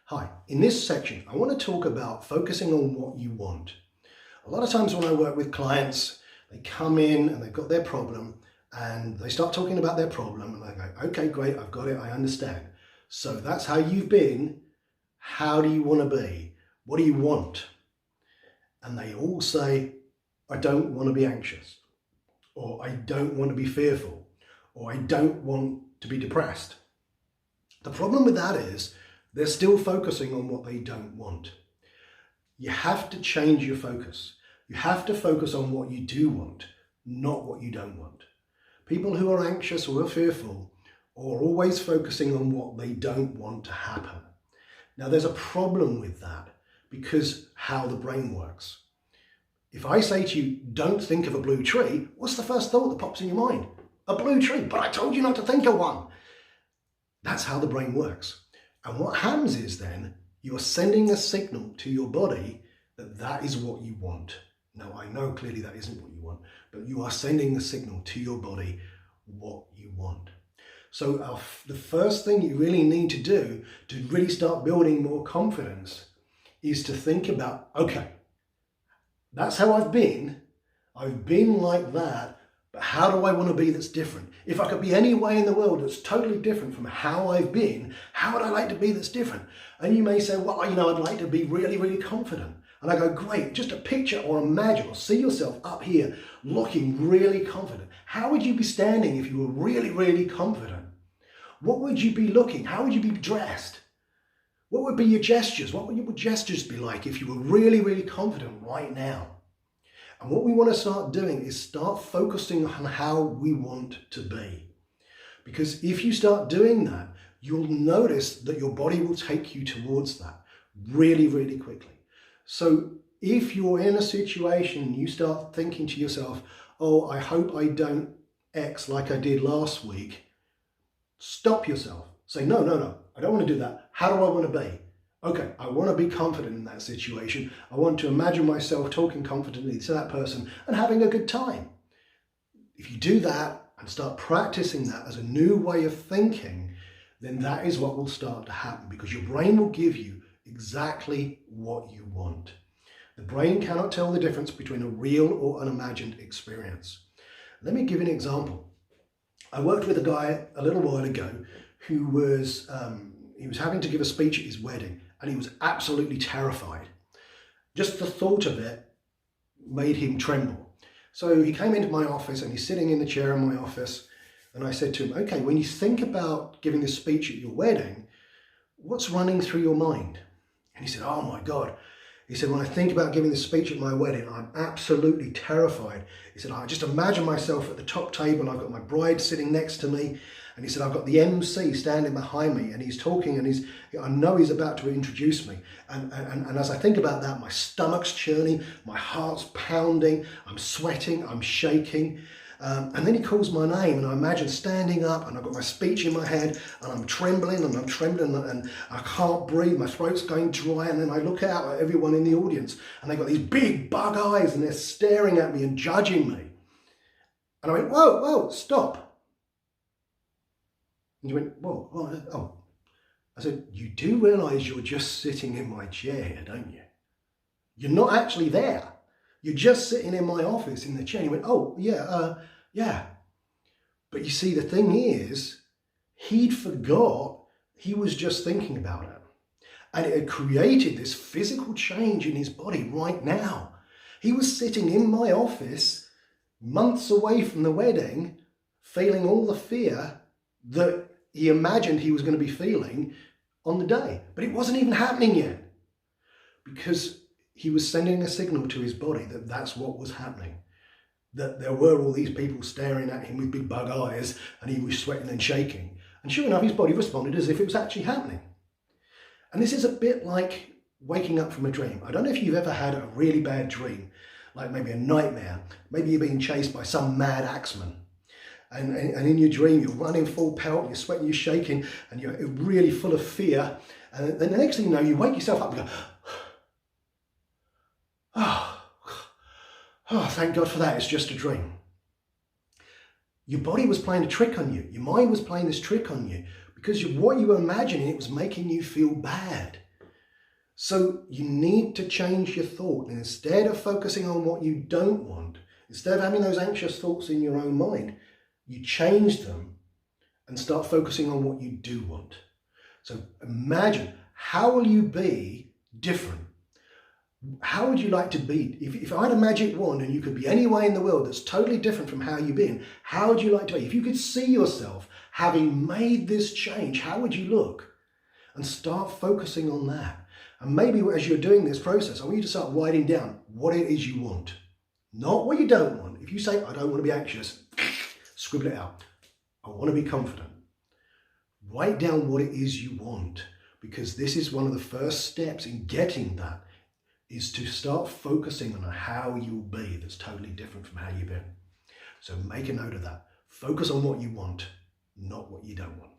Hi, in this section, I want to talk about focusing on what you want. A lot of times when I work with clients, they come in and they've got their problem and they start talking about their problem and I go, okay, great, I've got it, I understand. So that's how you've been. How do you want to be? What do you want? And they all say, I don't want to be anxious, or I don't want to be fearful, or I don't want to be depressed. The problem with that is they're still focusing on what they don't want. You have to change your focus. You have to focus on what you do want, not what you don't want. People who are anxious or are fearful are always focusing on what they don't want to happen. Now, there's a problem with that because how the brain works. If I say to you, don't think of a blue tree, what's the first thought that pops in your mind? A blue tree, but I told you not to think of one. That's how the brain works. And what happens is then you are sending a signal to your body that that is what you want. Now, I know clearly that isn't what you want, but you are sending a signal to your body what you want. So the first thing you really need to do to really start building more confidence is to think about, okay, that's how I've been. I've been like that. But how do I want to be that's different? If I could be any way in the world that's totally different from how I've been, how would I like to be that's different? And you may say, well, I'd like to be really, really confident. And I go, great, just a picture or imagine or see yourself up here looking really confident. How would you be standing if you were really, really confident? What would you be looking? How would you be dressed? What would be your gestures? What would your gestures be like if you were really, really confident right now? And what we want to start doing is start focusing on how we want to be. Because if you start doing that, you'll notice that your body will take you towards that really, really quickly. So if you're in a situation and you start thinking to yourself, oh, I hope I don't X like I did last week, stop yourself. Say, no, I don't want to do that. How do I want to be? Okay, I want to be confident in that situation. I want to imagine myself talking confidently to that person and having a good time. If you do that and start practicing that as a new way of thinking, then that is what will start to happen because your brain will give you exactly what you want. The brain cannot tell the difference between a real or an imagined experience. Let me give you an example. I worked with a guy a little while ago who was having to give a speech at his wedding. And he was absolutely terrified. Just the thought of it made him tremble. So he came into my office and he's sitting in the chair in my office. And I said to him, okay, when you think about giving this speech at your wedding, what's running through your mind? And he said, oh my God. He said, when I think about giving this speech at my wedding, I'm absolutely terrified. He said, I just imagine myself at the top table and I've got my bride sitting next to me. And he said, I've got the MC standing behind me and he's talking and I know he's about to introduce me. And as I think about that, my stomach's churning, my heart's pounding, I'm sweating, I'm shaking. And then he calls my name and I imagine standing up and I've got my speech in my head and I'm trembling and I can't breathe, my throat's going dry. And then I look out at everyone in the audience and they've got these big bug eyes and they're staring at me and judging me. And I went, whoa, stop. And you went, whoa, oh. I said, you do realise you're just sitting in my chair here, don't you? You're not actually there. You're just sitting in my office in the chair. And he went, oh, yeah. But you see, the thing is, he'd forgot he was just thinking about it. And it had created this physical change in his body right now. He was sitting in my office, months away from the wedding, feeling all the fear that he imagined he was going to be feeling on the day. But it wasn't even happening yet because he was sending a signal to his body that that's what was happening. That there were all these people staring at him with big bug eyes and he was sweating and shaking. And sure enough, his body responded as if it was actually happening. And this is a bit like waking up from a dream. I don't know if you've ever had a really bad dream, like maybe a nightmare. Maybe you're being chased by some mad axeman. And in your dream, you're running full pelt, you're sweating, you're shaking, and you're really full of fear. And then the next thing you know, you wake yourself up and go, oh, thank God for that, it's just a dream. Your body was playing a trick on you. Your mind was playing this trick on you because what you were imagining, it was making you feel bad. So you need to change your thought. And instead of focusing on what you don't want, instead of having those anxious thoughts in your own mind, you change them and start focusing on what you do want. So imagine, how will you be different? How would you like to be? If I had a magic wand and you could be anywhere in the world that's totally different from how you've been, how would you like to be? If you could see yourself having made this change, how would you look? And start focusing on that. And maybe as you're doing this process, I want you to start writing down what it is you want, not what you don't want. If you say, I don't want to be anxious, scribble it out. I want to be confident. Write down what it is you want, because this is one of the first steps in getting that, is to start focusing on how you'll be that's totally different from how you've been. So make a note of that. Focus on what you want, not what you don't want.